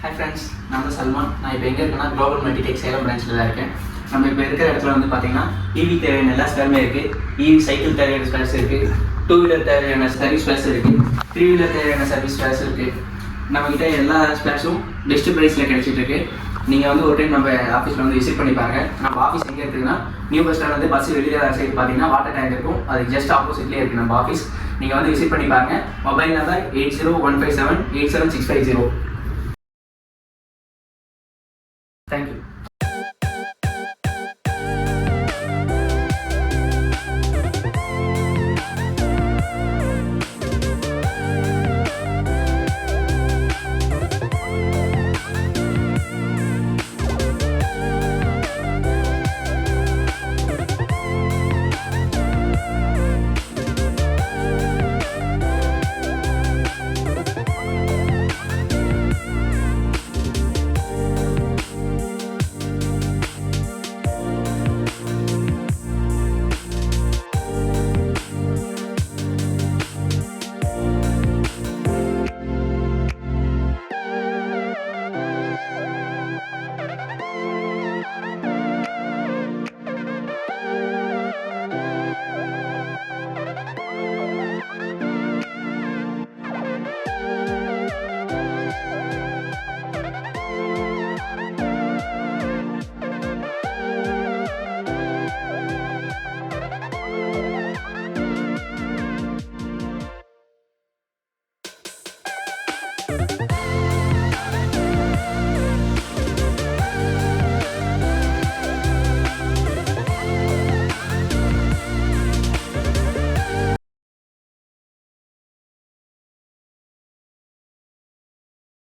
Hi friends, நான் தான் சல்மான். நான் இப்போ எங்கே இருக்கேன்னா குளோபல் மல்டிடெக் சேலம் பிரான்ச்சில் தான் இருக்கேன். நம்ம இப்போ இருக்கிற இடத்துல வந்து பார்த்தீங்கன்னா ஈவி தேவையான எல்லா ஸ்பேருமே இருக்குது. ஈவி சைக்கிள் தேவையான ஸ்பேர்ஸ் இருக்குது, 2 வீலர் தேவையான சர்வீஸ் ஸ்பேர்ஸ் இருக்குது, 3 வீலர் தேவையான சர்வீஸ் ஸ்பேர்ஸ் இருக்குது. நம்மக்கிட்ட எல்லா ஸ்பேர்ஸும் பெஸ்ட் ப்ரைஸில் கிடைச்சிட்டு இருக்கு. நீங்கள் வந்து ஒரு டைம் நம்ம ஆஃபீஸில் வந்து விசிட் பண்ணி பாருங்கள். நம்ம ஆஃபீஸ் எங்கே இருக்குதுன்னா நியூ பஸ் ஸ்டாண்ட் வந்து பஸ் வெளியில் சைடு பார்த்தீங்கன்னா வாட்டர் டேங்க் இருக்கும். அது ஜஸ்ட் ஆப்போசிட்லேயே இருக்குது நம்ம ஆஃபீஸ். நீங்கள் வந்து விசிட் பண்ணி பாருங்கள். Mobile number 8015787650.